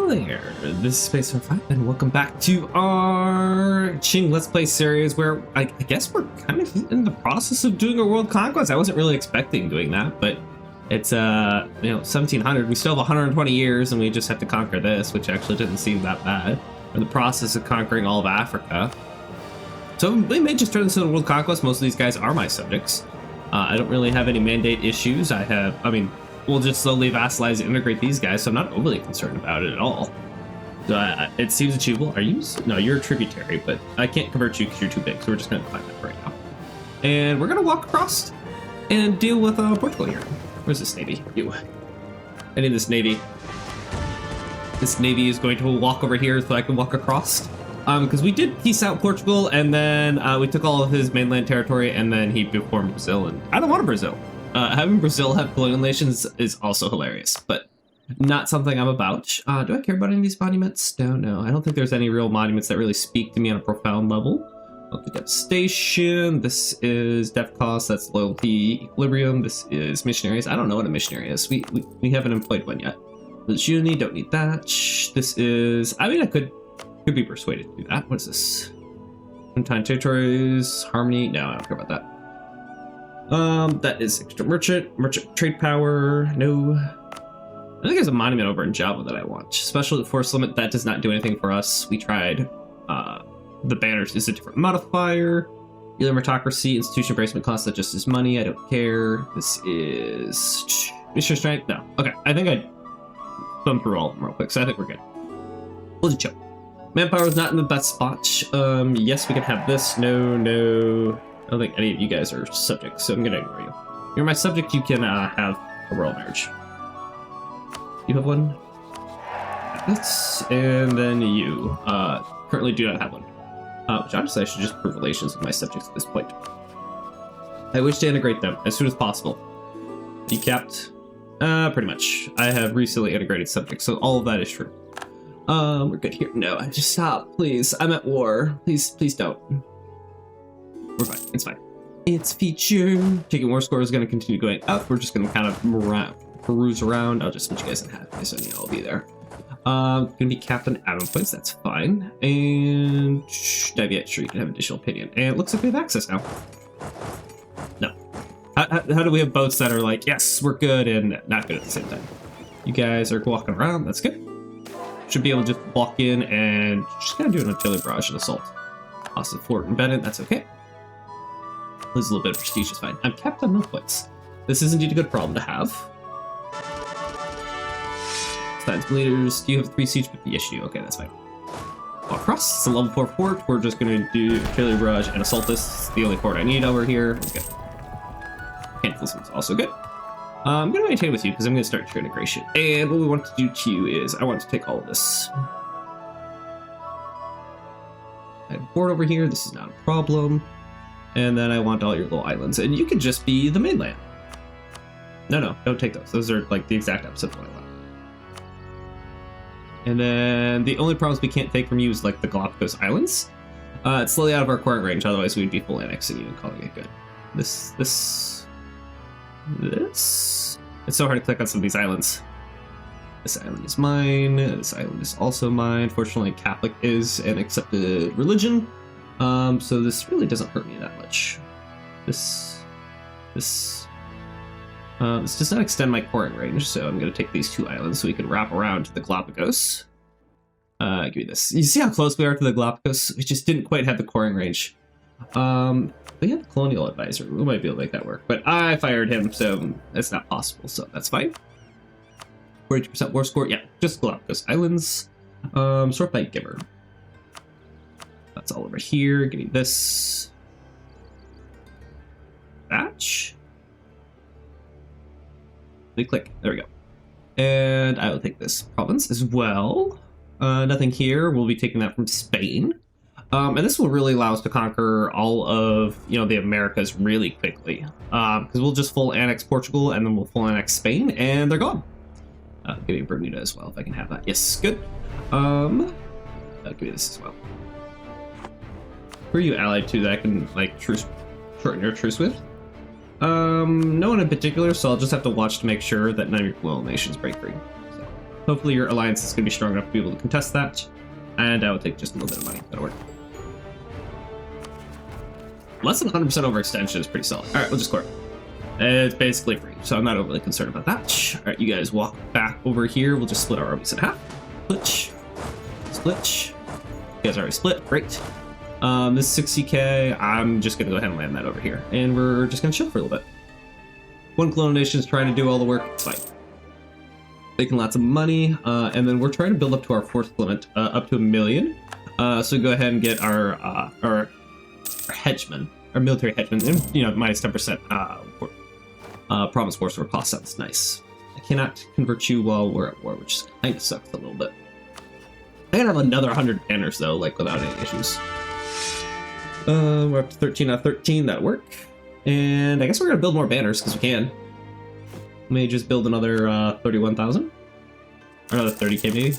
Hello there, this is Space 5 and welcome back to our Qing Let's Play series where I guess we're kind of in the process of doing a world conquest. I wasn't really expecting doing that, but it's 1700. We still have 120 years and we just have to conquer this, which actually didn't seem that bad. We're in the process of conquering all of Africa. So we may just turn this into a world conquest. Most of these guys are my subjects. I don't really have any mandate issues. We'll just slowly vassalize and integrate these guys, so I'm not overly concerned about it at all. So it seems achievable. Are you? No, you're a tributary, but I can't convert you because you're too big, so we're just going to climb that right now. And we're going to walk across and deal with Portugal here. Where's this navy? You. I need this navy. This navy is going to walk over here so I can walk across. Because we did peace out Portugal, and then we took all of his mainland territory, and then he formed Brazil, and I don't want a Brazil. Having Brazil have colonial nations is also hilarious, but not something I'm about. Do I care about any of these monuments? No. I don't think there's any real monuments that really speak to me on a profound level. Local devastation. This is def cost. That's loyalty equilibrium. This is missionaries. I don't know what a missionary is. We haven't employed one yet. This uni, don't need that. This is. I mean, I could be persuaded to do that. What is this? Entire territories. Harmony. No, I don't care about that. That is extra merchant trade power. No. I think there's a monument over in Java that I want. Special force limit, that does not do anything for us. We tried. The banners is a different modifier. Either meritocracy, institution bracement cost that just is money. I don't care. This is mission strength. No. Okay. I think I thumb through all of them real quick, so I think we're good. We'll just chill. Manpower is not in the best spot. Yes, we can have this. No. I don't think any of you guys are subjects, so I'm gonna ignore you. You're my subject, you can have a royal marriage. You have one? That's, and then you currently do not have one. Which honestly, I should just prove relations with my subjects at this point. I wish to integrate them as soon as possible. Decapped? Pretty much. I have recently integrated subjects, so all of that is true. We're good here. No, just stop, please. I'm at war. Please don't. We're fine. It's fine. It's feature. Taking war score is going to continue going up. We're just going to kind of peruse around. I'll just switch you guys in half. So I'll be there. Going to be capped on atom points. That's fine. And yeah, sure, you can have additional opinion. And it looks like we have access now. No. How do we have boats that are like, yes, we're good and not good at the same time? You guys are walking around. That's good. Should be able to just walk in and just kind of do an artillery barrage and assault. Lost the fort and Bennett. That's okay. Lose a little bit of prestige is fine. I'm capped on no points. This is indeed a good problem to have. Science leaders. Do you have 3 siege? Yes, you do. Okay, that's fine. Walk across. It's a level 4 fort. We're just going to do artillery barrage and assault this. It's the only fort I need over here. Okay. Handful is also good. I'm going to maintain with you because I'm going to start your integration. And what we want to do to you is I want to take all of this. I have a board over here. This is not a problem. And then I want all your little islands. And you can just be the mainland. No, don't take those. Those are like the exact opposite of what I want. And then the only problems we can't take from you is like the Galapagos Islands. It's slightly out of our current range, otherwise we'd be full annexing you and calling it good. This. It's so hard to click on some of these islands. This island is mine. This island is also mine. Fortunately, Catholic is an accepted religion. So this really doesn't hurt me that much. This does not extend my coring range, so I'm going to take these 2 islands so we can wrap around to the Galapagos. Give me this. You see how close we are to the Galapagos? We just didn't quite have the coring range. We have a colonial advisor. We might be able to make that work, but I fired him, so that's not possible, so that's fine. 42% war score. Yeah, just Galapagos Islands. Sort by giver. That's all over here. Give me this. Batch. Click. There we go. And I will take this province as well. Nothing here. We'll be taking that from Spain. And this will really allow us to conquer all of, the Americas really quickly. Because we'll just full annex Portugal and then we'll full annex Spain and they're gone. Give me Bermuda as well if I can have that. Yes, good. Give me this as well. Who are you allied to that I can shorten your truce with? No one in particular, so I'll just have to watch to make sure that none of your colonial nations break free. So, Hopefully your alliance is going to be strong enough to be able to contest that. And I will take just a little bit of money. That'll work. Less than 100% overextension is pretty solid. All right, we'll just court. It's basically free, so I'm not overly concerned about that. All right, you guys walk back over here. We'll just split our armies in half. Split. Split. You guys already split. Great. This 60k, I'm just going to go ahead and land that over here. And we're just going to chill for a little bit. One colonial nation is trying to do all the work. It's fine. Making lots of money. And then we're trying to build up to our fourth limit, up to 1 million. So go ahead and get our hedgemen, our military hedgemen, and, you know, minus 10% promise force or cost. Sounds nice. I cannot convert you while we're at war, which kind of sucks a little bit. I gotta have another 100 banners though, like without any issues. We're up to 13 out of 13. That'll work. And I guess we're gonna build more banners because we can. May just build another 31,000, or another 30k maybe.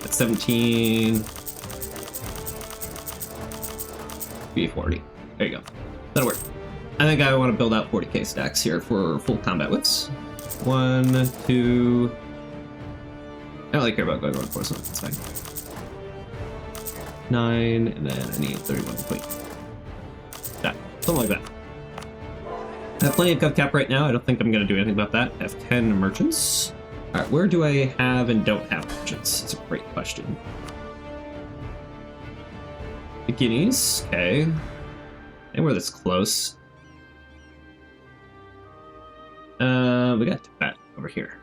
That's 17. B40. There you go. That'll work. I think I want to build out 40k stacks here for full combat whips. 1, 2. I don't really care about going on force, so that's fine. 9, and then I need 31 point. That. Something like that. I have plenty of gov cap right now. I don't think I'm going to do anything about that. I have 10 merchants. Alright, where do I have and don't have merchants? It's a great question. The Guineas, okay. Anywhere that's close. We got Tibet over here.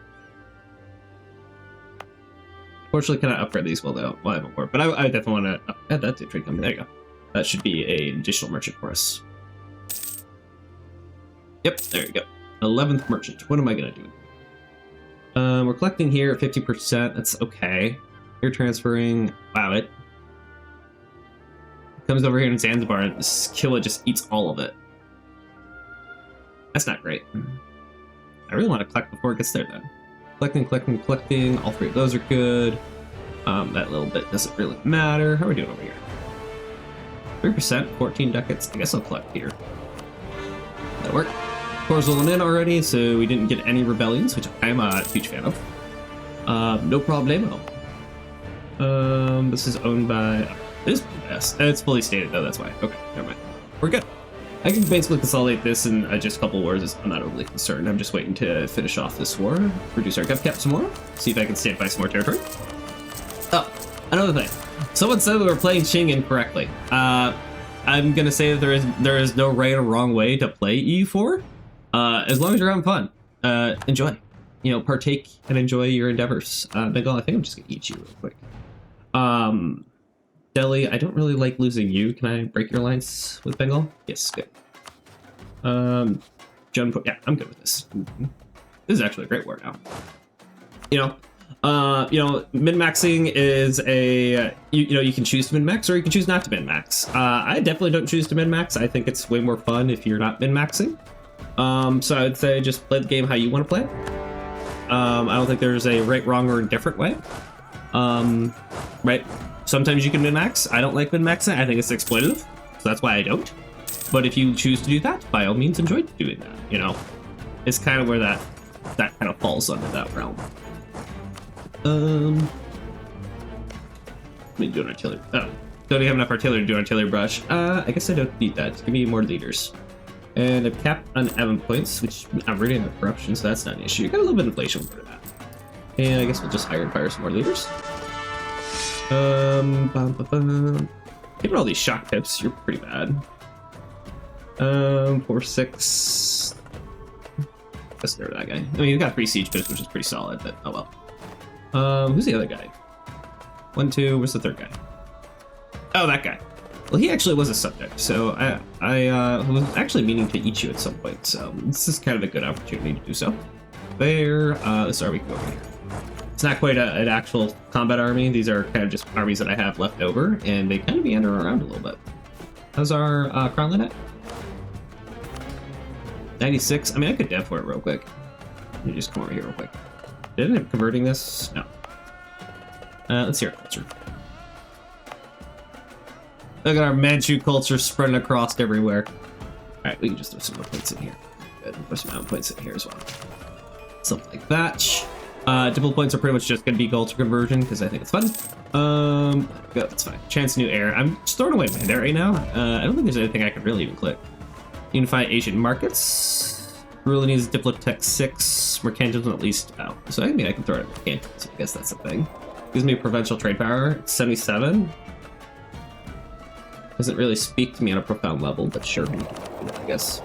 Fortunately, can I upgrade these while I have a war? But I definitely want to add that to trade company. There you go. That should be an additional merchant for us. Yep, there you go. 11th merchant. What am I going to do? We're collecting here at 50%. That's okay. You're transferring. Wow, it comes over here in Zanzibar and this killer just eats all of it. That's not great. I really want to collect before it gets there then. Collecting, collecting, collecting. All three of those are good. That little bit doesn't really matter. How are we doing over here? 3%, 14 ducats. I guess I'll collect here. That'll work. Core's rolling in already, so we didn't get any rebellions, which I'm a huge fan of. No problemo. This is owned by... It is best. It's fully stated though, that's why. Okay, never mind. We're good. I can basically consolidate this in just a couple wars. I'm not overly concerned. I'm just waiting to finish off this war, reduce our gov cap some more, see if I can stand by some more territory. Oh, another thing. Someone said we were playing Qing incorrectly. I'm gonna say that there is no right or wrong way to play EU4. As long as you're having fun, enjoy. You know, partake and enjoy your endeavors. Bengal, I think I'm just gonna eat you real quick. Delhi, I don't really like losing you. Can I break your alliance with Bengal? Yes, good. Jianzhou, yeah, I'm good with this. This is actually a great war now. You know, min-maxing is a, you know, you can choose to min-max or you can choose not to min-max. I definitely don't choose to min-max. I think it's way more fun if you're not min-maxing. So I would say just play the game how you want to play it. I don't think there's a right, wrong, or indifferent way. Right? Sometimes you can min-max. I don't like min-maxing. I think it's exploitative, so that's why I don't. But if you choose to do that, by all means, enjoy doing that. You know, it's kind of where that kind of falls under that realm. Let me do an artillery. Oh, don't even have enough artillery to do an artillery brush. I guess I don't need that. Give me more leaders. And I've capped on admin points, which I'm already in corruption, so that's not an issue. You got a little bit of inflation for that. And I guess we'll just hire and fire some more leaders. Given all these shock pips, you're pretty bad. 4, 6. Let's throw that guy. I mean, he's got 3 siege pips, which is pretty solid, but oh well. Who's the other guy? 1, 2. Where's the third guy? Oh, that guy. Well, he actually was a subject, so I was actually meaning to eat you at some point, so this is kind of a good opportunity to do so. There, this army can go over here. It's not quite an actual combat army. These are kind of just armies that I have left over, and they kind of meander around a little bit. How's our crown line at? 96. I mean, I could dev for it real quick. Let me just come over here real quick. Did I end up converting this? No. Let's see our culture. Look at our Manchu culture spreading across everywhere. All right, we can just throw some more points in here. Good. Throw some points in here as well. Something like that. Diplo points are pretty much just going to be culture conversion because I think it's fun. Yeah, that's fine. Chance new air. I'm just throwing away Mandate right now. I don't think there's anything I could really even click. Unify Asian markets. Really needs Diplotech 6. Mercantilism at least. Oh, so I mean I can throw it at Mercantilism. I guess that's a thing. Gives me provincial trade power. 77. Doesn't really speak to me on a profound level, but sure. I guess.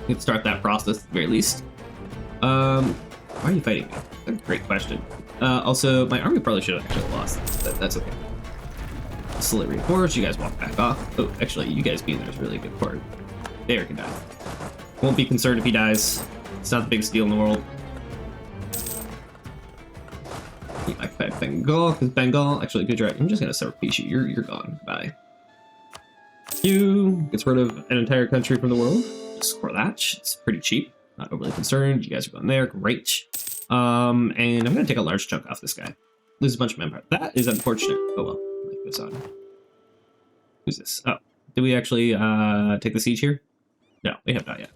We can start that process at the very least. Why are you fighting me? That's a great question. Also, my army probably should have actually lost, but that's okay. Slowly reinforce, you guys walk back off. Oh, actually, you guys being there is really good for it. There can die. Won't be concerned if he dies. It's not the biggest deal in the world. Keep back Bengal, because Bengal, actually, good job. I'm just gonna surprise you. You're gone. Bye. You gets rid of an entire country from the world. Just for that, it's pretty cheap. Not overly concerned. You guys are going there. Great. And I'm going to take a large chunk off this guy. Lose a bunch of manpower. That is unfortunate. Oh well. Life goes on. Who's this? Oh. Did we actually take the siege here? No, we have not yet.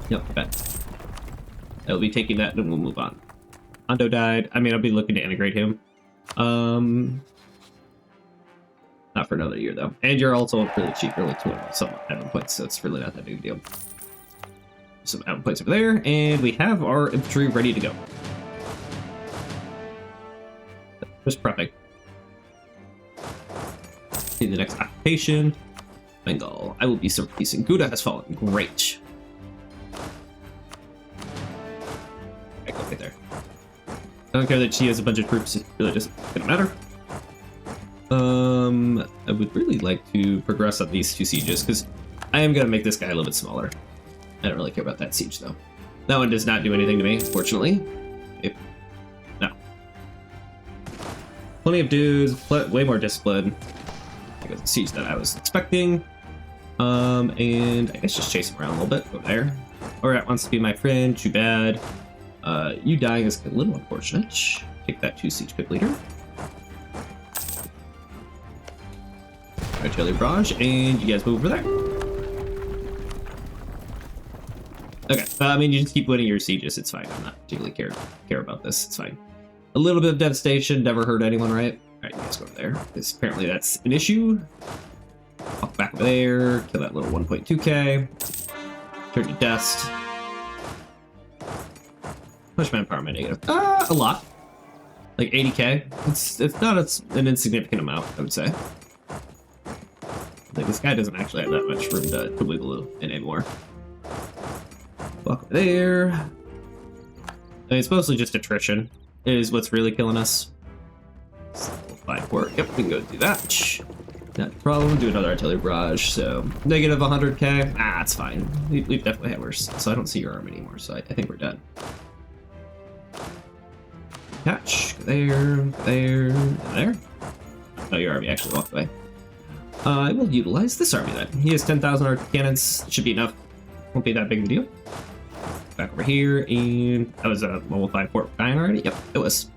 Yep, bet. I'll be taking that and we'll move on. Ando died. I mean, I'll be looking to integrate him. Not for another year, though. And you're also really cheap. You're like 200 somewhat admin points, so it's really not that big a deal. Some admin points over there, and we have our infantry ready to go. Just prepping. See the next occupation. Bengal. I will be surprising. Gouda has fallen. Great. I go right there. I don't care that she has a bunch of troops. It really doesn't gonna matter. I would really like to progress on these two sieges because I am gonna make this guy a little bit smaller. I don't really care about that siege though. That one does not do anything to me, unfortunately. No. Plenty of dudes, way more discipline. I guess the siege that I was expecting. And I guess just chase him around a little bit. Go there. Alright, wants to be my friend. Too bad. You dying is a little unfortunate. Take that 2 siege pip leader. Artillery barrage, and you guys move over there. Okay, I mean, you just keep winning your sieges. It's fine. I'm not particularly care about this. It's fine. A little bit of devastation never hurt anyone, right? All right, you guys go over there. Because apparently that's an issue. Walk back over there. Kill that little 1.2k. Turn to dust. How much manpower am I negative? A lot. Like 80k. It's not an insignificant amount, I would say. Like, this guy doesn't actually have that much room to wiggle in anymore. Walk over there. I mean, it's mostly just attrition is what's really killing us. So, 5-4. Yep, we can go do that. Not a problem. Do another artillery barrage. So, negative 100k. Ah, it's fine. We've definitely had worse. So, I don't see your arm anymore. So, I think we're done. Catch. There. Oh, your army actually walked away. I will utilize this army then. He has 10,000 arc cannons. Should be enough. Won't be that big of a deal. Back over here, and that was a level 5 fort dying already? Yep, it was.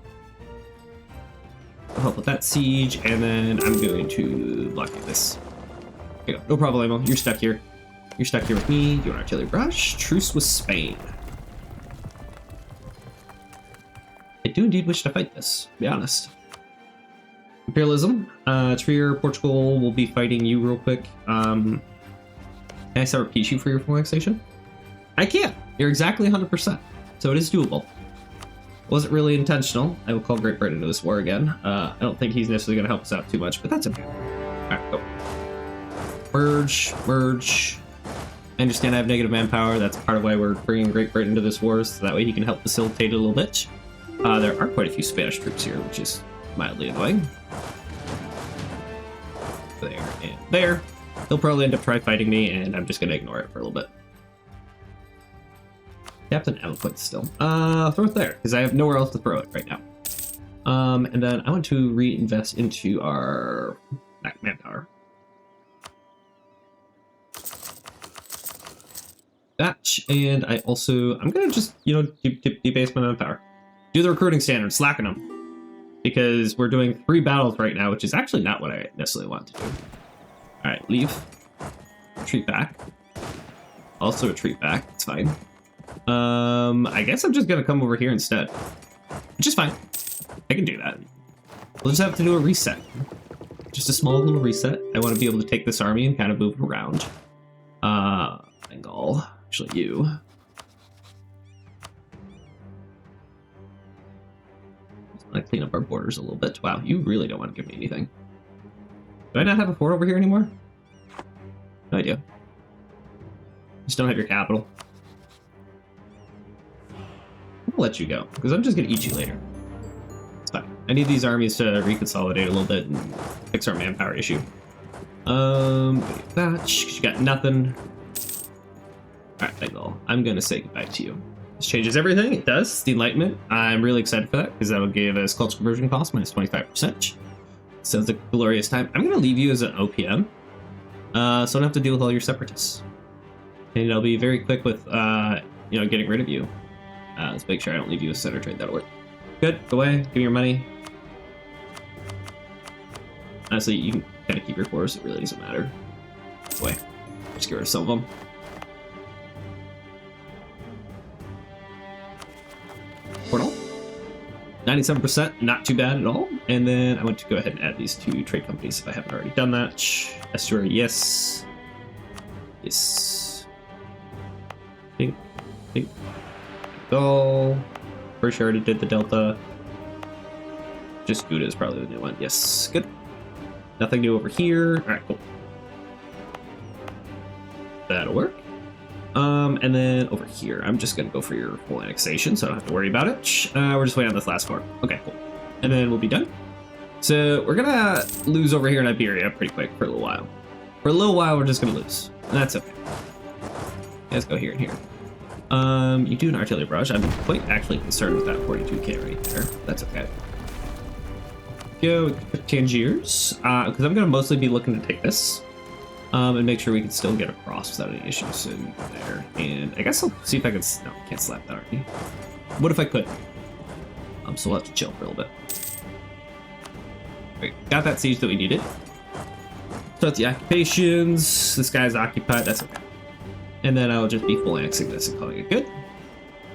I'll help with that siege, and then I'm going to blockade this. There you go. No problem, you're stuck here. You're stuck here with me. Do an artillery barrage. Truce with Spain. I do indeed wish to fight this, to be honest. Imperialism. Trier, Portugal will be fighting you real quick. Can I repeat you for your annexation? I can't. You're exactly 100%. So it is doable. Wasn't really intentional. I will call Great Britain into this war again. I don't think he's necessarily going to help us out too much, but that's okay. Alright, go. Merge. I understand I have negative manpower. That's part of why we're bringing Great Britain into this war, so that way he can help facilitate it a little bit. There are quite a few Spanish troops here, which is mildly annoying. There and there. He'll probably end up fighting me, and I'm just going to ignore it for a little bit. Captain output still. Throw it there, because I have nowhere else to throw it right now. And then I want to reinvest into our manpower. That, and I'm going to just, debase my manpower. Do the recruiting standard, slacken them. Because we're doing 3 battles right now, which is actually not what I necessarily want to do. Alright, leave. Retreat back. Also retreat back, it's fine. I guess I'm just gonna come over here instead, which is fine. I can do that. We'll just have to do a reset. Just a small little reset. I want to be able to take this army and kind of move it around. Bengal, actually you. Just want to clean up our borders a little bit. Wow, you really don't want to give me anything. Do I not have a fort over here anymore? No, I do. Just don't have your capital. I'll let you go, because I'm just going to eat you later. It's fine. I need these armies to reconsolidate a little bit and fix our manpower issue. That, you got nothing. Alright, Bengal, I'm going to say goodbye to you. This changes everything. It does. It's the Enlightenment. I'm really excited for that, because that will give us cultural conversion cost minus 25%. Sounds like a glorious time. I'm going to leave you as an OPM, so I don't have to deal with all your separatists. And I'll be very quick with, getting rid of you. Let's make sure I don't leave you a center trade. That'll work. Good. Go away. Give me your money. Honestly, you can kind of keep your force. It really doesn't matter. Go away. Just get rid of some of them. Portal. 97%. Not too bad at all. And then I want to go ahead and add these two trade companies if I haven't already done that. Estuary, yes. Yes. Think. Go. First, I already did the Delta. Just Gouda is probably the new one. Yes, good. Nothing new over here. All right, cool. That'll work. And then over here, I'm just gonna go for your full annexation, so I don't have to worry about it. We're just waiting on this last fort. Okay, cool. And then we'll be done. So we're gonna lose over here in Iberia pretty quick for a little while. For a little while, we're just gonna lose. That's okay. Let's go here and here. You do an artillery barrage. I'm quite actually concerned with that 42k right there. That's okay. Go Tangiers, because I'm going to mostly be looking to take this, and make sure we can still get across without any issues. So you go there, and I guess I'll see if I can. No, I can't slap that already. What if I could? So we'll have to chill for a little bit. Great, got that siege that we needed. Start the occupations. This guy's occupied. That's okay. And then I'll just be full annexing this and calling it good.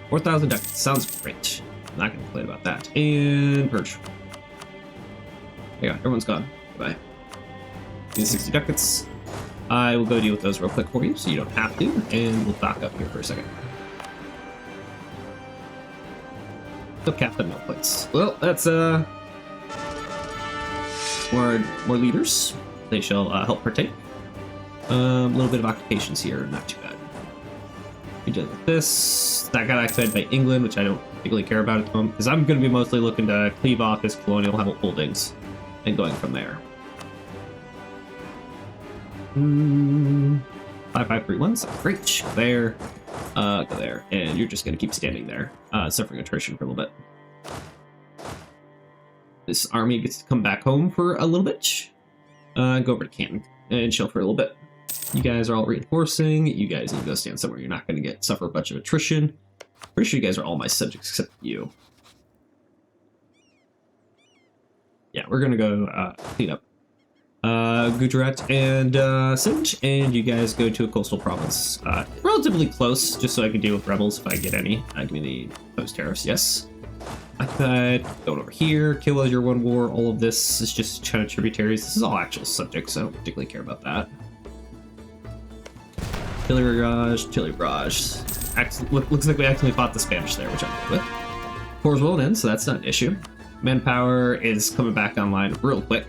4,000 ducats. Sounds great. I'm not going to complain about that. And purge. There you go. Everyone's gone. Goodbye. Need 60 ducats. I will go deal with those real quick for you so you don't have to. And we'll back up here for a second. Still Captain no points. Well, that's more leaders. They shall help partake. A little bit of occupations here, not too bad. We did with this. That got activated by England, which I don't particularly care about at the moment, because I'm going to be mostly looking to cleave off his colonial holdings and going from there. 5531, so great. Go there. Go there. And you're just going to keep standing there, suffering attrition for a little bit. This army gets to come back home for a little bit. Go over to Canton and chill for a little bit. You guys are all reinforcing. You guys need to go stand somewhere you're not going to suffer a bunch of attrition. Pretty sure you guys are all my subjects except you. Yeah, we're going to go clean up Gujarat and Sindh, and you guys go to a coastal province. Relatively close, just so I can deal with rebels if I get any. Give me the post tariffs, yes. Occupied, going over here, kill as your one war. All of this is just kind of tributaries. This is all actual subjects, so I don't particularly care about that. Artillery barrage. Looks like we actually fought the Spanish there, which I'm good with. Four's well in, so that's not an issue. Manpower is coming back online real quick.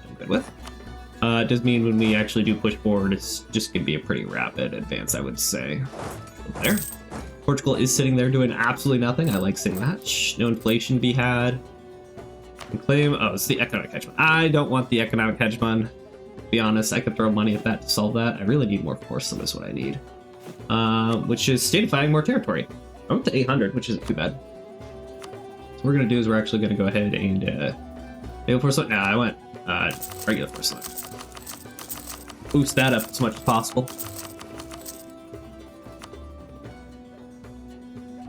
I'm good with. It does mean when we actually do push forward, it's just going to be a pretty rapid advance, I would say. There. Portugal is sitting there doing absolutely nothing. I like seeing that. No inflation to be had. And claim. Oh, it's the economic hegemon. I don't want the economic hegemon. To be honest, I could throw money at that to solve that. I really need more force than is what I need. Which is statifying more territory. I'm up to 800, which isn't too bad. So what we're going to do is we're actually going to go ahead and naval force line. Nah, I went regular force line. Boost that up as much as possible.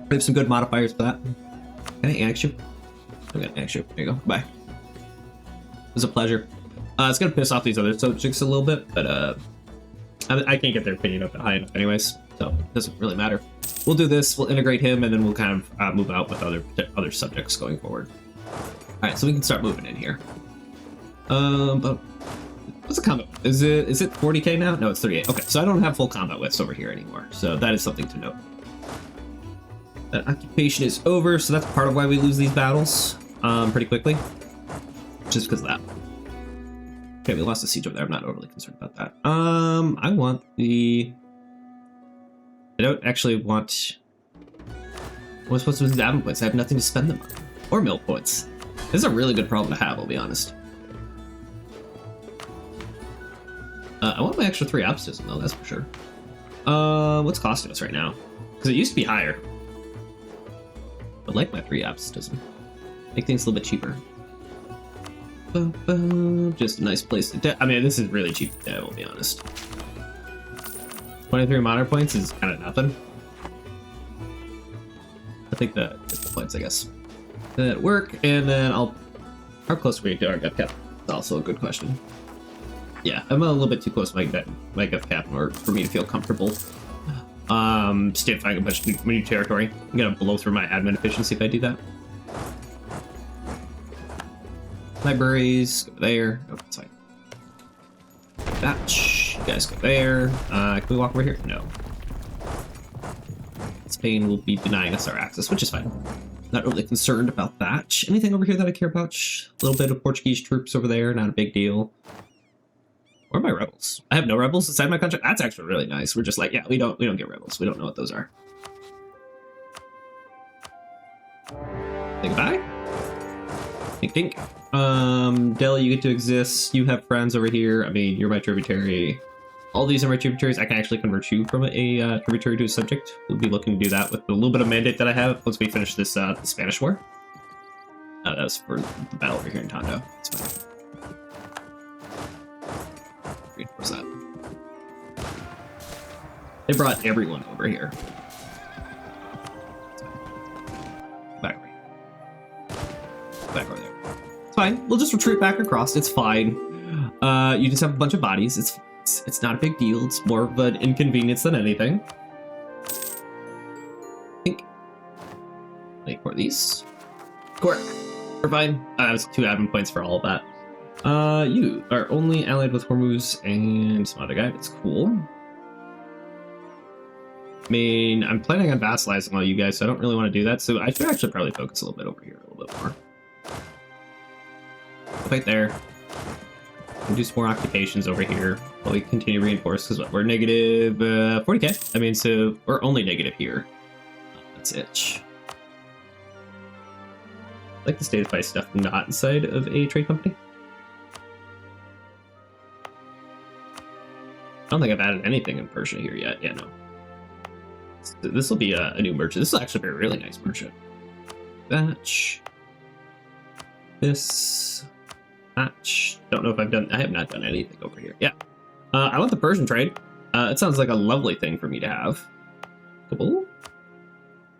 We have some good modifiers for that. Can I annex you? I'm gonna annex you. There you go. Bye. It was a pleasure. It's gonna piss off these other subjects a little bit, but I can't get their opinion up high enough anyways, so it doesn't really matter. we'll do this. We'll integrate him, and then we'll kind of move out with other subjects going forward. All right, so we can start moving in here. But what's the combat? Is it 40k now? No, it's 38. Okay, so I don't have full combat widths over here anymore. So that is something to note. That occupation is over, so that's part of why we lose these battles pretty quickly. Just because of that. Okay, we lost a siege over there. I'm not overly concerned about that. I want the... I don't actually want... What's supposed to be the admin points? I have nothing to spend them on. Or mill points. This is a really good problem to have, I'll be honest. I want my extra 3 obstism though, that's for sure. What's costing us right now? Because it used to be higher. I like my 3 obstism. Make things a little bit cheaper. Just a nice place to... I mean, this is really cheap to I'll be honest. 23 modern points is kind of nothing. I think the points, I guess. That work, and then I'll... How close are we to our gov cap? That's also a good question. Yeah, I'm a little bit too close to my gov cap in order for me to feel comfortable. Stamifying a bunch of new territory. I'm gonna blow through my admin efficiency if I do that. Libraries, go there. Oh, that's fine. Batch, you guys go there. Can we walk over here? No. Spain will be denying us our access, which is fine. Not really concerned about that. Anything over here that I care about? A little bit of Portuguese troops over there, not a big deal. Where are my rebels? I have no rebels inside my contract. That's actually really nice. We're just like, yeah, we don't get rebels. We don't know what those are. Say goodbye. Dink dink. Delhi, you get to exist. You have friends over here. I mean, you're my tributary. All these are my tributaries. I can actually convert you from a tributary to a subject. We'll be looking to do that with a little bit of mandate that I have once we finish this the Spanish War. That was for the battle over here in Tondo. That's fine. Where's that? They brought everyone over here. Back over here. Back over there. It's fine. We'll just retreat back across. It's fine. You just have a bunch of bodies. It's not a big deal. It's more of an inconvenience than anything. I think. For these. Cork. We're fine. That was 2 admin points for all of that. You are only allied with Hormuz and some other guy. That's cool. I mean, I'm planning on vassalizing all you guys, so I don't really want to do that. So I should actually probably focus a little bit over here a little bit more. Right there. And do some more occupations over here while we continue to reinforce, because we're negative 40k. I mean, so we're only negative here. That's it. I like the state of fight stuff not inside of a trade company. I don't think I've added anything in Persia here yet. Yeah, no. So this will be a new merchant. This will actually be a really nice merchant. Batch. This. Batch. Don't know if I have not done anything over here. Yeah. I want the Persian trade. It sounds like a lovely thing for me to have. Cool.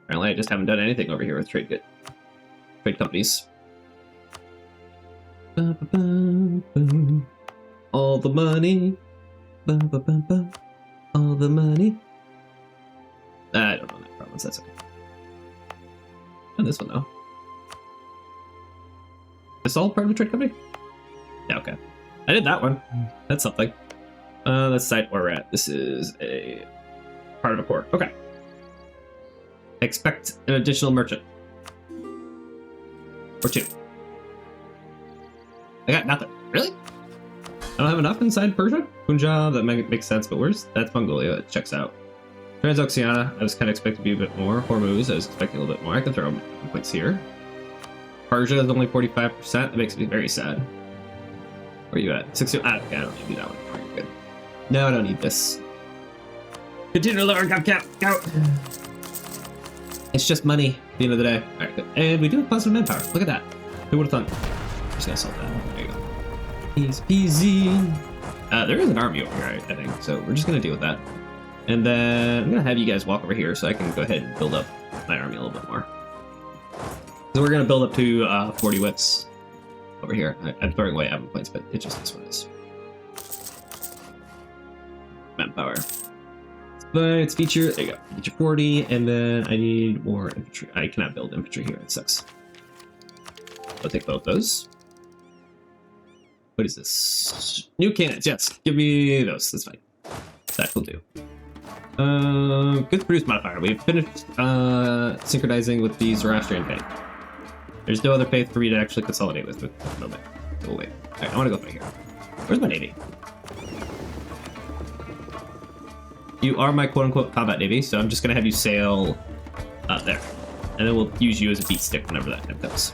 Apparently I just haven't done anything over here with trade companies. All the money. All the money. I don't know that province. That's okay. And this one though. This all part of a trade company? Yeah, okay. I did that one. That's something. That's site where we're at. This is a part of a port. Okay. Expect an additional merchant. Or 2. I got nothing. Really? I don't have enough inside Persia? Punjab, that makes sense, but that's Mongolia. It checks out. Transoxiana, I was kind of expecting to be a bit more. Hormuz, I was expecting a little bit more. I can throw points here. Persia is only 45%. That makes me very sad. Where are you at? 60. Okay, I don't need that one. Very good. No, I don't need this. Continue to lower cap. Go! It's just money at the end of the day. Alright, good. And we do have positive manpower. Look at that. Who would have thought? I'm just gonna sell that. There you go. Easy peasy. There is an army over here, I think, so we're just gonna deal with that. And then I'm gonna have you guys walk over here so I can go ahead and build up my army a little bit more. So we're gonna build up to 40 wits over here. I'm throwing away admin points, but it just is what it is. Manpower. But it's feature, there you go, feature 40, and then I need more infantry. I cannot build infantry here, it sucks. I'll take both those. What is this? New cannons, yes, give me those, that's fine. That will do. Good produce modifier. We've finished synchronizing with the Zoroastrian faith. There's no other faith for me to actually consolidate with at the moment. Oh wait, alright, I want to go right here. Where's my navy? You are my quote-unquote combat navy, so I'm just gonna have you sail there. And then we'll use you as a beat stick whenever that time comes.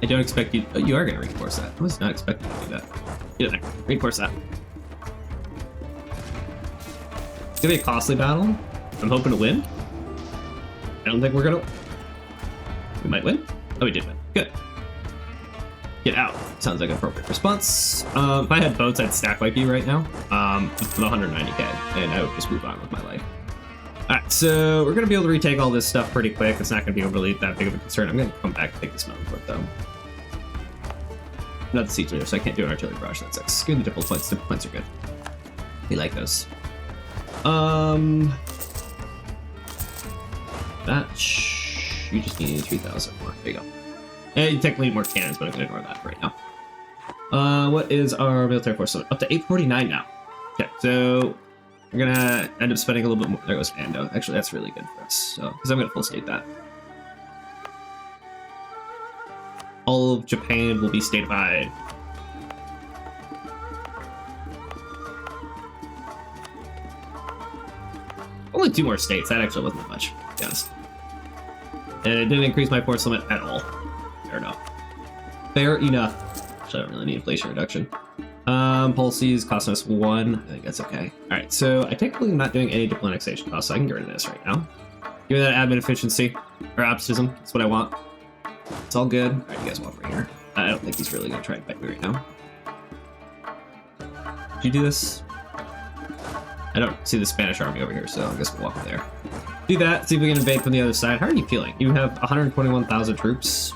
I don't expect you... Oh, you are gonna reinforce that. I was not expecting you to do that. Get in there. Reinforce that. It's gonna be a costly battle. I'm hoping to win. I don't think we're gonna... We might win. Oh, we did win. Good. Get out. Sounds like an appropriate response. If I had boats, I'd stack wipe you right now. With 190k, and I would just move on with my life. Alright, so we're gonna be able to retake all this stuff pretty quick. It's not gonna be overly that big of a concern. I'm gonna come back and take this mountain fort though. Not the siege leader, so I can't do an artillery barrage. That sucks. Screw the dimple points. Dimple points are good. We like those. You just need 3,000 more. There you go. And you technically need more cannons, but I'm gonna ignore that right now. What is our military force? So up to 849 now. Okay, so we're gonna end up spending a little bit more. There goes Ando. Actually, that's really good for us. So, because I'm gonna full state that. All of Japan will be stateified. Only 2 more states. That actually wasn't that much, to be honest. And it didn't increase my force limit at all. Fair enough. Fair enough. Actually, I don't really need inflation reduction. Policies costing us 1. I think that's okay. Alright, so I technically am not doing any diplomatic annexation costs, so I can get rid of this right now. Give me that admin efficiency. Or abscism. That's what I want. It's all good. Alright, you guys walk over here. I don't think he's really going to try and fight me right now. Did you do this? I don't see the Spanish army over here, so I guess we'll walk over there. Do that, see if we can invade from the other side. How are you feeling? You have 121,000 troops.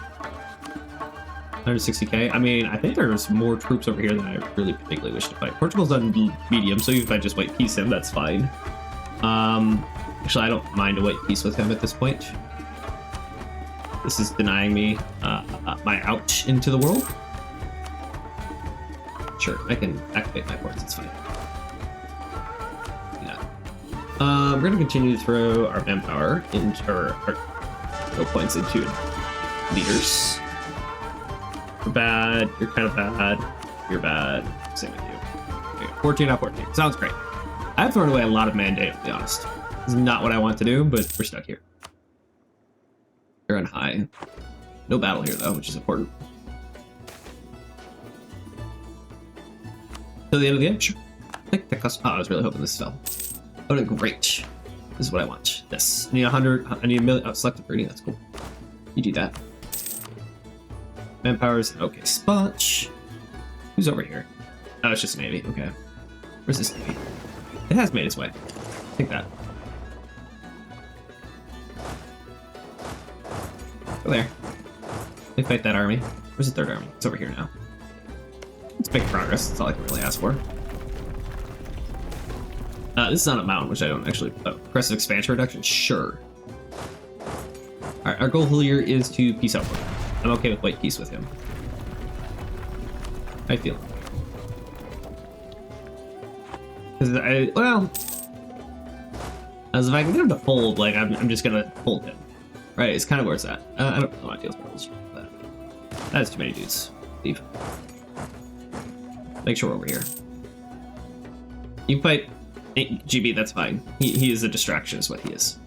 160k. I mean, I think there's more troops over here than I really particularly wish to fight. Portugal's on medium, so even if I just white peace him, that's fine. Actually, I don't mind a white peace with him at this point. This is denying me my out into the world. Sure, I can activate my ports, it's fine. Yeah. We're going to continue to throw our manpower into our skill points into leaders. You're bad, you're kind of bad, you're bad, same with you. Okay, 14 out of 14, sounds great. I've thrown away a lot of mandate, to be honest. This is not what I want to do, but we're stuck here. You're on high. No battle here, though, which is important. To the end of the game? Sure. I think that cost... Oh, I was really hoping this fell. Oh, great. This is what I want. This. I need 100... I need a million... Oh, selective 30, that's cool. You do that. Manpower's an okay spot. Who's over here? Oh, it's just a navy. Okay. Where's this navy? It has made its way. Take that. Go there. They fight that army. Where's the third army? It's over here now. It's making progress. That's all I can really ask for. This is on a mountain, which I don't actually... Oh, progressive expansion reduction? Sure. Alright, our goal here is to peace out with him. I'm okay with white peace with him. I feel. Because well... As if I can get him to fold, like, I'm just gonna hold him. Right, it's kind of where it's at. I don't know how to deal with rules, but that's too many dudes. Leave. Make sure we're over here. You can fight GB, that's fine. He is a distraction, is what he is.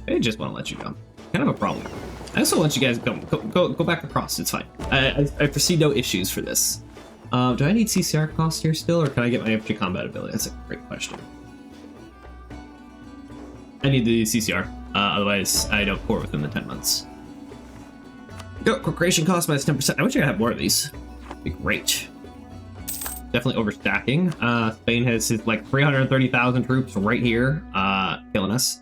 I just want to let you go. Kind of a problem. I also want you guys go back across. It's fine. I foresee no issues for this. Do I need CCR cost here still, or can I get my infantry combat ability? That's a great question. I need the CCR, otherwise I don't core within the 10 months. Go, creation cost minus 10%. I wish I could have more of these. It'd be great. Definitely overstacking. Spain has his, like 330,000 troops right here, killing us.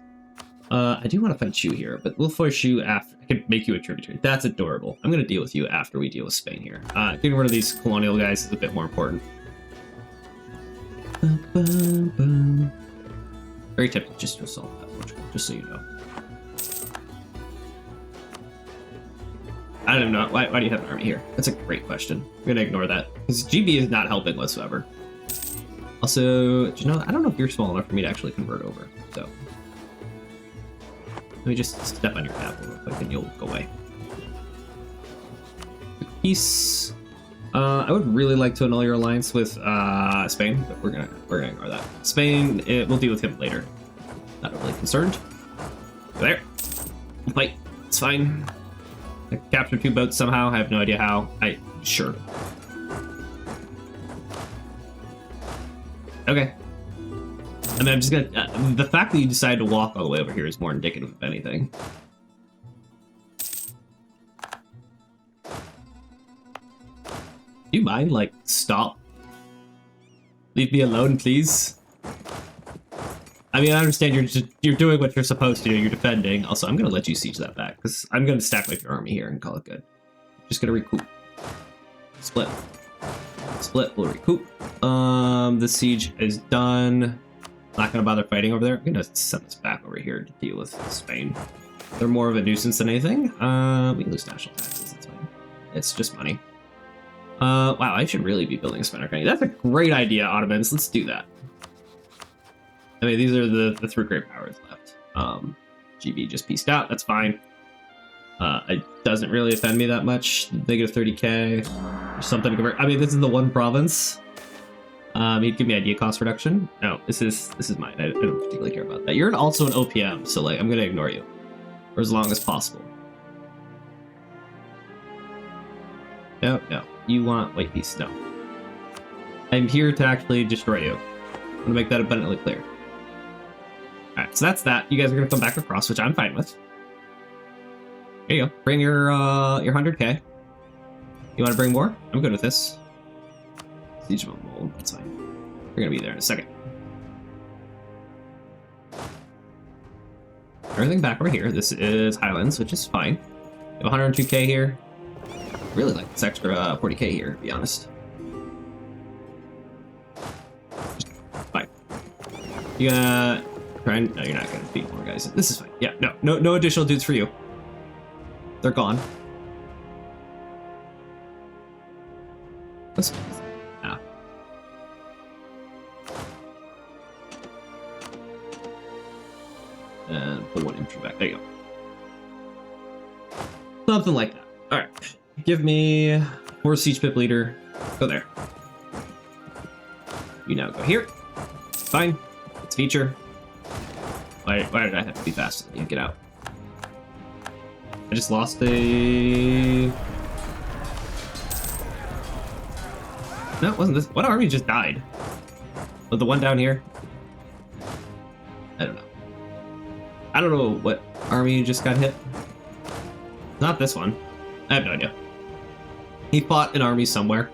I do want to fight you here, but we'll force you after. I can make you a tributary. That's adorable. I'm going to deal with you after we deal with Spain here. Getting rid of these colonial guys is a bit more important. Very tempted just to assault that, just so you know. I don't know. Why do you have an army here? That's a great question. I'm gonna ignore that because GB is not helping whatsoever. Also, you know, I don't know if you're small enough for me to actually convert over. So let me just step on your capital real quick, and you'll go away. Peace. I would really like to annul your alliance with Spain, but we're gonna ignore that. Spain, we'll deal with him later. Not really concerned. Go there. We'll fight. It's fine. I captured 2 boats somehow. I have no idea how. Sure. Okay. I mean, I'm just gonna. The fact that you decided to walk all the way over here is more indicative of anything. Do you mind, like, stop? Leave me alone, please. I mean, I understand you're doing what you're supposed to do. You're defending. Also, I'm gonna let you siege that back because I'm gonna stack like your army here and call it good. Just gonna recoup. Split. Split. We'll recoup. The siege is done. Not gonna bother fighting over there. I'm gonna send this back over here to deal with Spain. They're more of a nuisance than anything. We lose national taxes. That's fine. It's just money. Wow, I should really be building a spinner colony. That's a great idea, Ottomans. Let's do that. I mean, these are the 3 great powers left. GB just pieced out. That's fine. It doesn't really offend me that much. Negative 30k or something to convert. I mean, this is the one province. He'd give me idea cost reduction. No, this is mine. I don't particularly care about that. You're also an OPM, so like I'm gonna ignore you for as long as possible. No. You want white peace? No. I'm here to actually destroy you. I'm gonna make that abundantly clear. Alright, so that's that. You guys are gonna come back across, which I'm fine with. There you go. Bring your 100k. You wanna bring more? I'm good with this. Siege of a mole, that's fine. We're gonna be there in a second. Everything back over here. This is Highlands, which is fine. We have 102k here. Really like this extra 40k here, to be honest. Fine. You gonna try and... No, you're not gonna beat more guys. This is fine. Yeah, no additional dudes for you. They're gone. Let's... Ah. And pull 1 infantry back. There you go. Something like that. Alright. Give me 4 siege pip leader. Go there. You now go here. Fine. It's feature. Why did I have to be faster than you? Get out. I just lost a... No, it wasn't this. What army just died? Oh, the one down here? I don't know. I don't know what army just got hit. Not this one. I have no idea. He fought an army somewhere.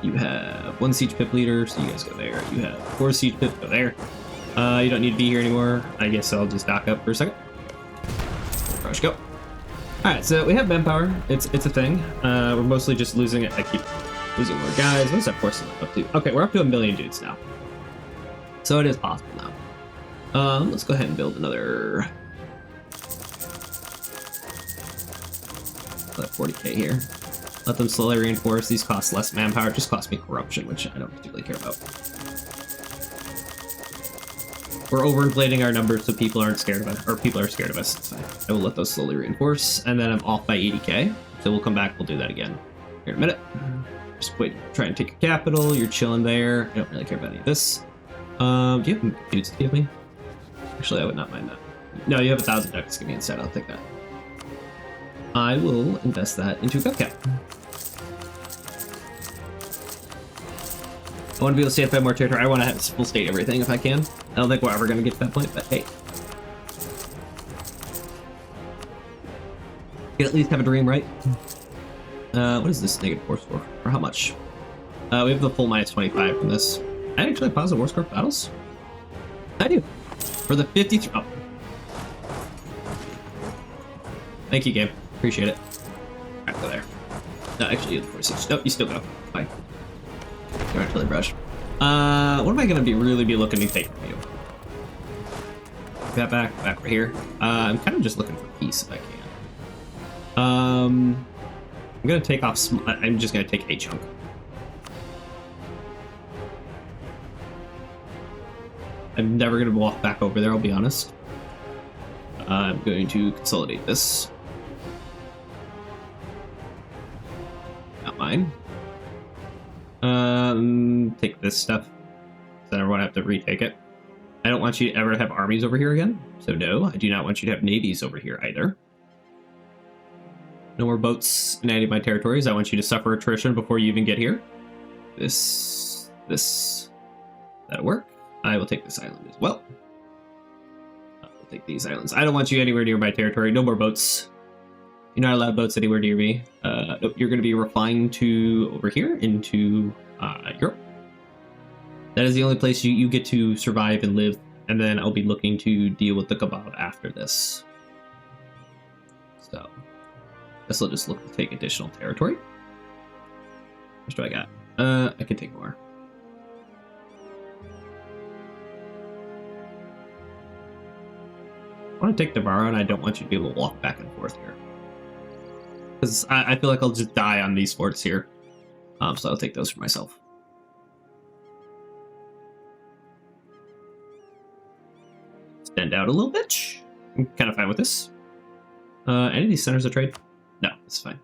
You have 1 siege pip leader, so you guys go there. You have 4 siege pip, go there. You don't need to be here anymore. I guess I'll just dock up for a second. Rush, go. Alright, so we have manpower. It's a thing. We're mostly just losing it. I keep losing more guys. What is that force up to? Okay, we're up to 1 million dudes now. So it is possible now. Let's go ahead and build another... 40k here. Let them slowly reinforce. These cost less manpower. It just costs me corruption, which I don't particularly care about. We're overinflating our numbers so people aren't scared of us, or people are scared of us. So I will let those slowly reinforce, and then I'm off by 80k. So we'll come back, we'll do that again here in a minute. Just wait, try and take your capital. You're chilling there. I don't really care about any of this. Do you have dudes to give me? Actually, I would not mind that. No, you have 1,000 ducks. Give me instead. I'll take that. I will invest that into GovCap. I want to be able to stay up more territory. I want to have full state everything if I can. I don't think we're ever going to get to that point, but hey. You can at least have a dream, right? What is this negative war score? For how much? We have the full minus 25 from this. I actually pause the war score battles? I do. For the 53. Oh. Thank you, game. Appreciate it. Alright, go there. No, actually, you have the 46. Nope, you still go. Fine. Don't actually brush. What am I gonna really be looking to take from you? That back over here. I'm kind of just looking for peace if I can. I'm gonna take off. I'm just gonna take a chunk. I'm never gonna walk back over there. I'll be honest. I'm going to consolidate this. Not mine. Take this stuff. So I never want to have to retake it. I don't want you to ever have armies over here again. So no, I do not want you to have navies over here either. No more boats in any of my territories. I want you to suffer attrition before you even get here. This, that'll work. I will take this island as well. I will take these islands. I don't want you anywhere near my territory. No more boats. You're not allowed boats anywhere near me. Nope, you're going to be refined to over here into Europe. That is the only place you get to survive and live, and then I'll be looking to deal with the kebab after this. So, I guess I'll just look to take additional territory. How much do I got? I can take more. I want to take Navarro, and I don't want you to be able to walk back and forth here. Because I feel like I'll just die on these forts here. So I'll take those for myself. Extend out a little bit. I'm kind of fine with this. Any of these centers of trade? No, it's fine.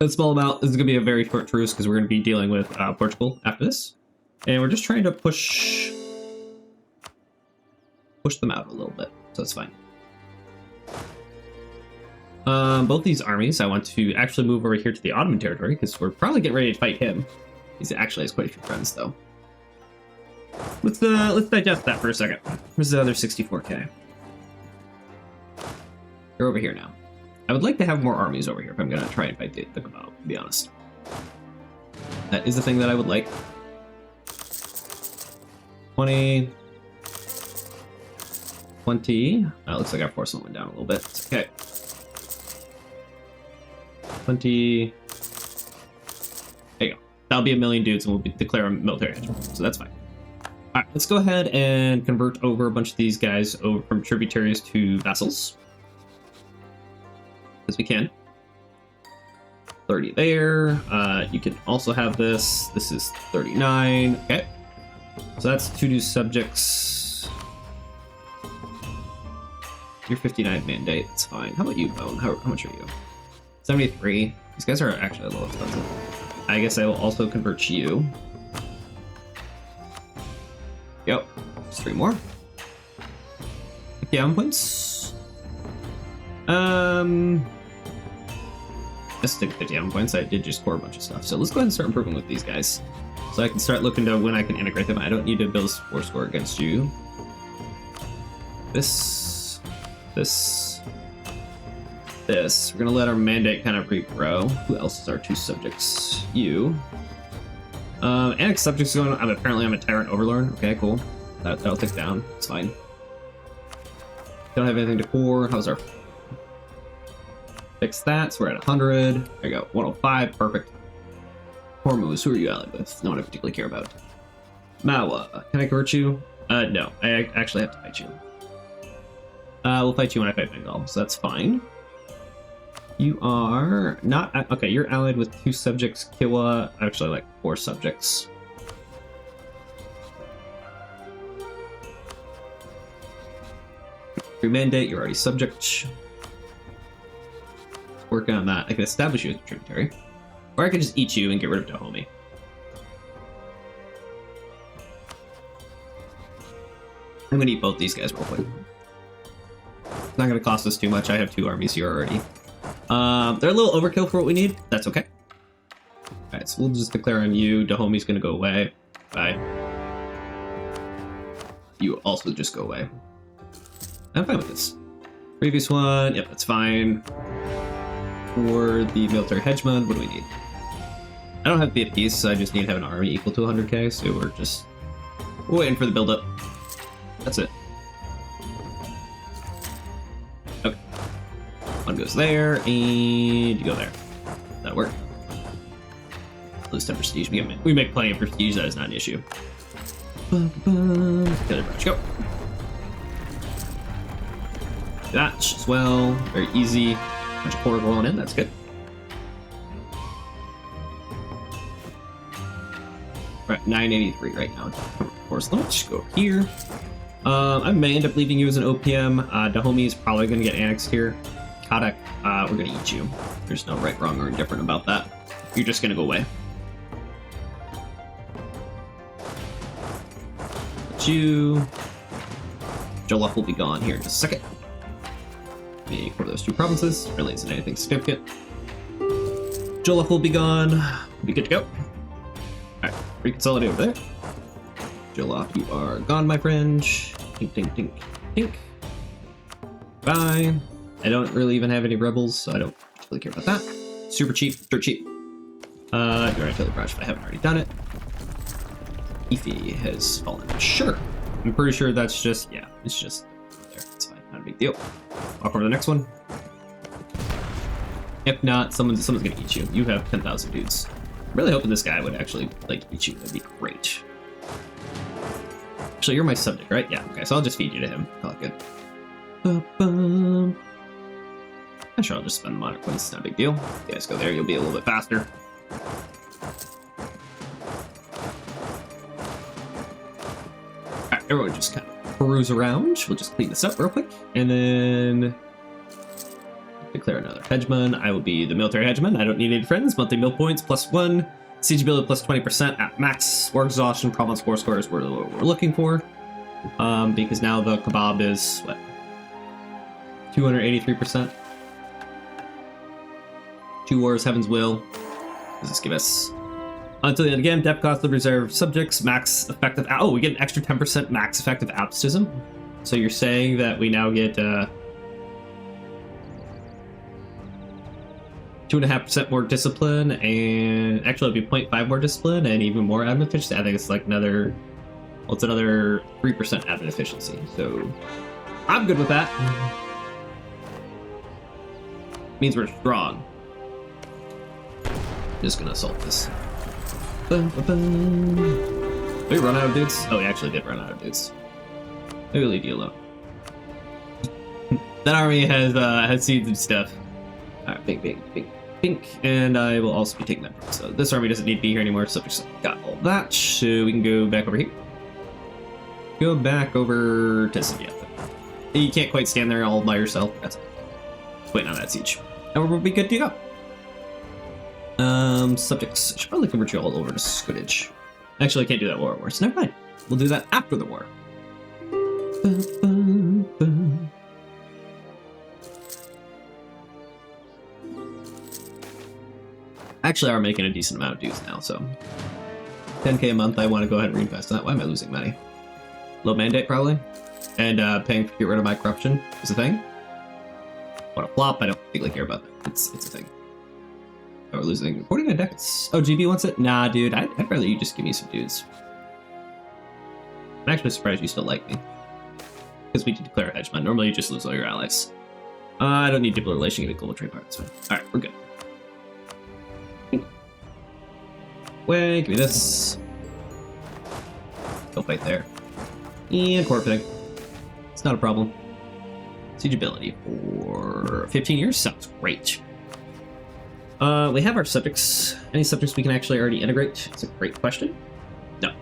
A small amount. This is going to be a very short truce because we're going to be dealing with Portugal after this. And we're just trying to push them out a little bit. So it's fine. Both these armies, I want to actually move over here to the Ottoman territory because we're probably getting ready to fight him. He actually has quite a few friends, though. Let's digest that for a second. Where's the other 64k? You're over here now. I would like to have more armies over here if I'm going to try and fight the Kebab, to be honest. That is the thing that I would like. 20. 20. Looks like I forced someone down a little bit. It's okay. 20. There you go. That'll be 1,000,000 dudes and we'll declare a military hegemony. So that's fine. Alright, let's go ahead and convert over a bunch of these guys over from tributaries to vassals. As we can. 30 there. You can also have this. This is 39. Okay. So that's 2 new subjects. You're 59 mandate. It's fine. How about you, Bone? How much are you? 73. These guys are actually a little expensive. I guess I will also convert you. Yep. Just 3 more. Yeah, points. Let's stick 50 points. I did just score a bunch of stuff. So let's go ahead and start improving with these guys. So I can start looking to when I can integrate them. I don't need to build a war score against you. This. We're gonna let our mandate kind of regrow. Who else is our 2 subjects? You. Annex subjects going on. Apparently I'm a tyrant overlord. Okay, cool. That'll tick down. It's fine. Don't have anything to core. How's our fix that? So we're at 100. There you go. 105. Perfect. Hormuz, who are you allied with? No one I particularly care about. Mawa, can I convert you? No. I actually have to fight you. We'll fight you when I fight Bengal, so that's fine. You are not... Okay, you're allied with 2 subjects. Kiwa, actually like 4 subjects. Your mandate, you're already subject. Working on that. I can establish you as a tributary. Or I could just eat you and get rid of Dahomey. I'm gonna eat both these guys real quick. It's not gonna cost us too much. I have 2 armies here already. They're a little overkill for what we need. That's okay. Alright, so we'll just declare on you. Dahomey's gonna go away. Bye. You also just go away. I'm fine with this. Previous one, yep, that's fine. For the military hegemon, what do we need? I don't have to be at peace, so I just need to have an army equal to 100k, so we're waiting for the build-up. That's it. Okay. One goes there, and you go there. That'll work. Lose 10 prestige. We make plenty of prestige. That is not an issue. Killer brush, go. That as well. Very easy. Bunch of core rolling in. That's good. We're at 983 right now. Of course, let's just go here. I may end up leaving you as an OPM. Dahomey is probably going to get annexed here. Kadak, we're going to eat you. There's no right, wrong, or indifferent about that. You're just going to go away. But you... Jolluff will be gone here in just a second. Let me cover those two provinces. Really isn't anything significant. Jolluff will be gone. We'll be good to go. Alright, reconsolidate over there. Jolluff, you are gone, my friend. Tink, tink, tink, tink. Bye. I don't really even have any rebels, so I don't really care about that. Super cheap, dirt cheap. Do I tell the brush if I haven't already done it? Ify has fallen. Sure. I'm pretty sure that's just, yeah, it's just there. It's fine, not a big deal. Walk over to the next one. If not, someone's gonna eat you. You have 10,000 dudes. I'm really hoping this guy would actually, like, eat you. That'd be great. Actually, you're my subject, right? Yeah, okay, so I'll just feed you to him. Oh, good. I'm sure I'll just spend the monarch points. It's not a big deal. You guys go there, you'll be a little bit faster. Alright, everyone just kind of peruse around. We'll just clean this up real quick. And then... declare another hegemon. I will be the military hegemon. I don't need any friends. Monthly mill points, +1. Siege ability plus 20% at max. War exhaustion, province war score is what we're looking for. Because now the kebab is, what? 283%. 2 wars, Heaven's Will. Does this give us... Until the end again, depth cost of reserve subjects, max effective... Oh, we get an extra 10% max effective absolutism. So you're saying that we now get 2.5% more discipline, and actually it'll be 0.5 more discipline and even more admin efficiency. I think it's like another... Well, it's another 3% admin efficiency. So I'm good with that. Means we're strong. Just gonna assault this. Did we run out of dudes? Oh, we actually did run out of dudes. Maybe we'll leave you alone. That army has seeds and stuff. Alright, pink, and I will also be taking that. So this army doesn't need to be here anymore, so just got all that. So we can go back over here. Go back over to Sylvia. You can't quite stand there all by yourself. That's it. Just waiting on that siege. And we'll be good to go. Subjects. I should probably convert you all over to Squiddage. Actually, I can't do that war, so never mind. We'll do that after the war. Actually, are making a decent amount of dues now, so 10k a month. I want to go ahead and reinvest in that. Why am I losing money? Low mandate probably, and paying to get rid of my corruption is a thing. What a flop! I don't particularly care about that. It's a thing. Oh, we're losing 49 decks. Oh, GB wants it? Nah, dude. I'd rather you just give me some dudes. I'm actually surprised you still like me, because we did declare a hegemon. Normally, you just lose all your allies. I don't need people relation to global trade partners. All right, we're good. Wait, give me this. Go fight there. And corrupting. It's not a problem. Siege ability for 15 years sounds great. We have our subjects. Any subjects we can actually already integrate? It's a great question. No.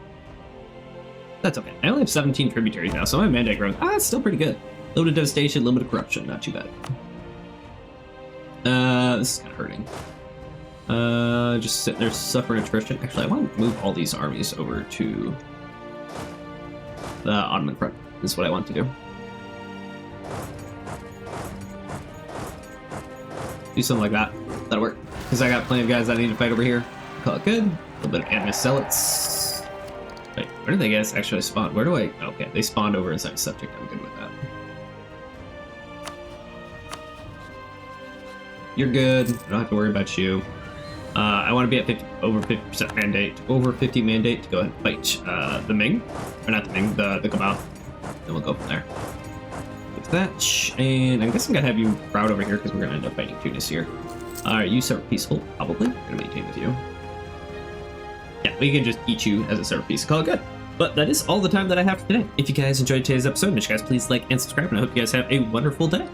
That's okay. I only have 17 tributaries now, so my mandate growth. It's still pretty good. Limited devastation, limited corruption. Not too bad. This is kind of hurting. Just sitting there suffering attrition. Actually, I want to move all these armies over to the Ottoman front. This is what I want to do. Do something like that. That'll work. Because I got plenty of guys that I need to fight over here. Call it good. A little bit of animus zealots. Wait, where did they guys actually spawn? Where do I... Okay, they spawned over inside subject. I'm good with that. You're good. I don't have to worry about you. I want to be at over 50% mandate. Over 50 mandate to go ahead and fight the Ming. Or not the Ming, the Cabal. Then we'll go from there. With that. And I'm guessing I'm going to have you proud over here because we're going to end up fighting Tunis here. Alright, you start peaceful, probably. I'm going to maintain with you. yeah, we can just eat you as a server piece. Call it good. But that is all the time that I have for today. If you guys enjoyed today's episode, make sure you guys please like and subscribe, and I hope you guys have a wonderful day.